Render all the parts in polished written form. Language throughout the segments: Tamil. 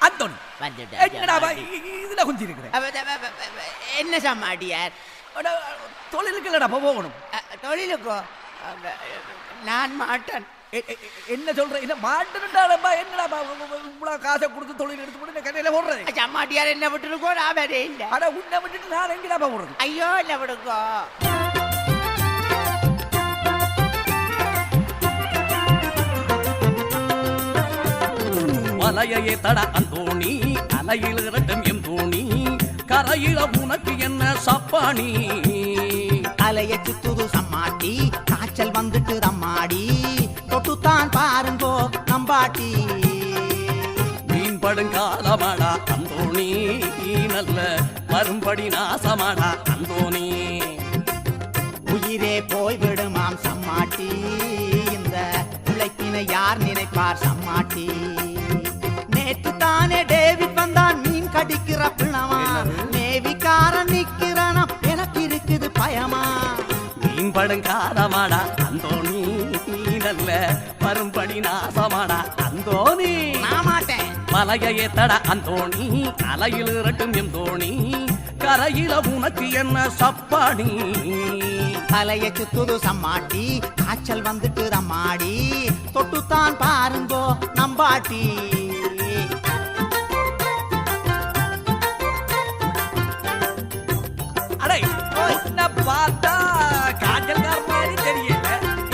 அந்தோணி இதுல கொஞ்சம் இருக்கிறேன். என்ன சம்மாடியார்? தொழிலுக்கு இல்லடா போகணும். தொழிலுக்கோ? நான் மாட்டேன். என்ன சொல்றேன்? இல்ல மாட்டேன்டாடா. என்னடா இவ்வளவு காசை கொடுத்து தொழில் எடுத்து போட்டு கடையில போடுறது? சம்மாடியார் என்ன விட்டுருக்கோ? நான் வேற இல்லை. அட உன்னை விட்டுட்டு நான் எங்கடா போடுறது? ஐயோ என்ன விடுக்கோ. மலையே தட அந்தோணி அலையில் இரட்டும் எம் தோணி கரையில உனக்கு என்ன சப்பானி அலைய சுத்துது சம்மாட்டி காய்ச்சல் வந்துட்டு தம்மாடி தொட்டுத்தான் பாருங்கோ நம்பாட்டி மீன் படுங்காலமாடா அந்தோணி நல்ல வரும்படி நாசமாடா அந்தோணி உயிரே போய்விடுமாம் சம்மாட்டி இந்த உழைப்பினை யார் நினைப்பார் சம்மாட்டி நேற்று தானே டேவிட் வந்தான் மீன் கடிக்கிற பிணமா நேவிக்காரன் நிக்கிறானா எனக்கு இருக்குது பயமா மீன் படுங்காலமாடா அந்தோணி நல்ல வரும்படி நாசமாடா அந்தோணி நான் மாட்டேன் மலையே தட அந்தோணி அலையில் இரட்டும் எம் தோணி கரையில உனக்கு என்ன சப்பானி தலைய சுத்துது சம்மாட்டி காய்ச்சல் வந்துட்டு தம்மாடி தொட்டுத்தான் பாருங்கோ நம்பாட்டி அடே உன்னை பார்த்தா காய்ச்சல்கார மாதிரி தெரியல,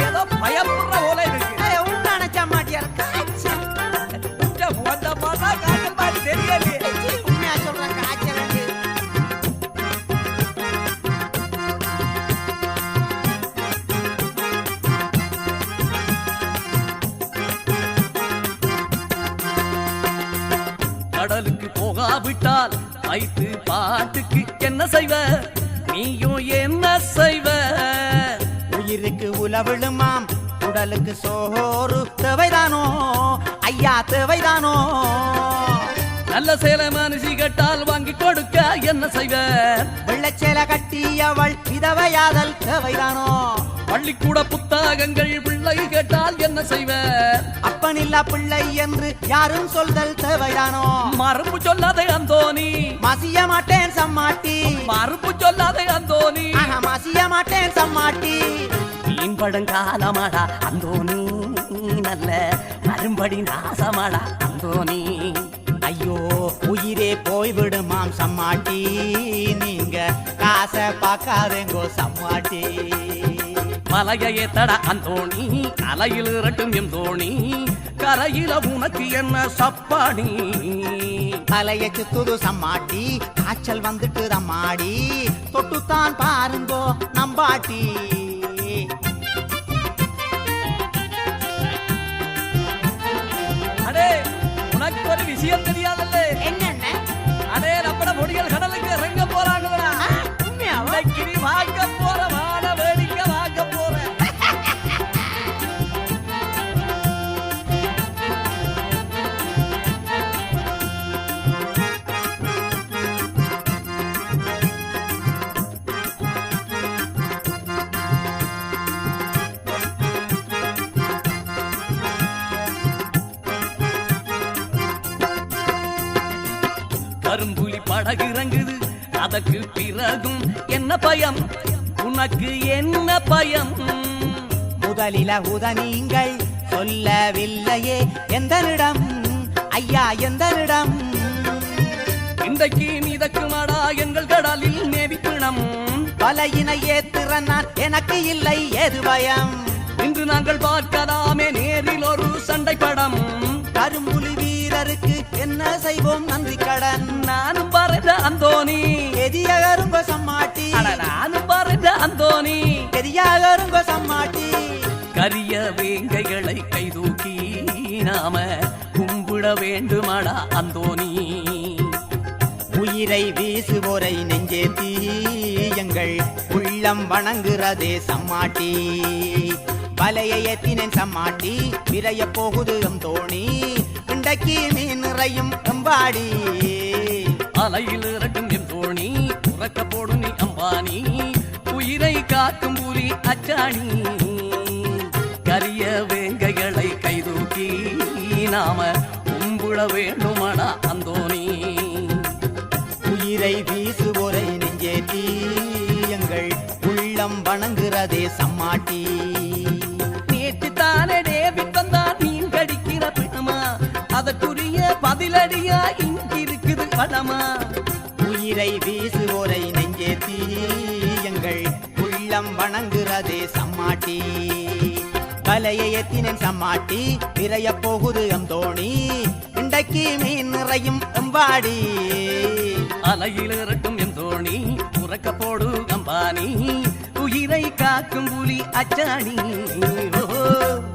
ஏதோ பயப்படுற போல இருக்கு. உண்டான சம்மாட்டியார் காய்ச்சல் பார்த்தா காய்ச்சல் மாதிரி தெரியலையே. உண்மையா சொல்றேன் காய்ச்சல். கடலுக்கு போகாவிட்டால் வைத்து பாட்டுக்கு என்ன செய்வ நீயும் என்ன செய்வ உயிருக்கு உலவிழுமாம் உடலுக்கு சோறு தேவைதானோ ஐயா தேவைதானோ நல்ல சேலை மனுஷி கேட்டால் வாங்கி கொடுக்க என்ன செய்வ வெள்ளச்சேலை கட்டியவள் விதவையாதல் தேவைதானோ பள்ளிக்கூட புத்தகங்கள் பிள்ளை கேட்டால் என்ன செய்வ அப்பனில்லா பிள்ளை என்று யாரும் சொல்தல் தேவைதானோ மறுப்பு சொல்லாதே அந்தோணி மசிய மாட்டேன் சம்மாட்டி மறுப்பு சொல்லாதே அந்தோணி மசிய மாட்டேன் சம்மாட்டி மீன் படுங்காலமாடா அந்தோணி நல்ல வரும்படி நாசமாடா அந்தோணி ஐயோ உயிரே போய்விடுமாம் சம்மாட்டி நீங்க காசை பார்க்காதேங்கோ சம்மாட்டி மலையே தட அந்தோணி அலையில் இரட்டும் எம் தோணி கரையில உனக்கு என்ன சப்பானி அலைய சுத்துது சம்மாட்டி காய்ச்சல் வந்துட்டு தம்மாடி தொட்டுத்தான் பாருங்கோ நம்பாட்டி அடே உனக்கு ஒரு விஷயம் தெரியாதல்ல? என்னென்ன? அடே நம்மட முடிகள் கடலுக்கு இறங்க போறாங்களா? கிரி வாங்க போற வாட வேடிக்கை வாங்க போற கரும்புலி படகு இறங்குது அதற்கு பிறகும் என்ன பயம் உனக்கு என்ன பயம் முதலில உதனீங்கள் சொல்லவில்லையே எந்தனிடம் ஐயா எந்தனிடம் இன்றைக்கு மிதக்குமாடா எங்கள் கடலில் நேவிப்பிணம் வலையினை ஏத்திறனார் எனக்கு இல்லை ஏது பயம் இன்று நாங்கள் பார்க்கலாமே நேரில் ஒரு சண்டை படம் கரும்புலி வீரருக்கு என்ன செய்வோம் நன்றி கடன் நானும் பறந்த அந்தோணி எதியகருங்க சம்மாட்டி நானும் பறந்த அந்தோணி எதியகருங்க சம்மாட்டி கரிய வேங்கைகளை கைதூக்கி நாம கும்பிட வேண்டுமாடா அந்தோணி உயிரை வீசுவோரை நெஞ்சேத்தி எங்கள் உள்ளம் வணங்குறதே சம்மாட்டி வலையை ஏத்தினேன் சம்மாட்டி விரைய போகுது தோணி இன்றைக்கு மீன் நிறையும் அம்பாடி அலையில் இரட்டும் எம் தோணி உறக்க போடு நீ அம்பானி உயிரை காக்கும் புலி அச்சாணி கரிய வேங்கைகளை கைதூக்கி நாம விழ வேண்டுமடா அந்தோணி. உயிரை வீசுவோரை நெஞ்சேத்தி எங்கள் உள்ளம் வணங்குறதே சம்மாட்டி. நேற்று தானே டேவிட் வந்தான் மீன் கடிக்கிற பிணமா, அதற்குரிய பதிலடியா இங்கிருக்குது படமா. உயிரை வீசுவோரை நெஞ்சேத்தி எங்கள் உள்ளம் வணங்குறதே சம்மாட்டி. கலையை எத்தினேன் சம்மாட்டி விரைய போகுது அந்தோணி. இன்றைக்கு மீன் நிறையும் எம்பாடி. அலையில் இரட்டும் என் தோணி உறக்க போடு அம்பானி. உயிரை காக்கும் புலி அச்சாணி. ஓ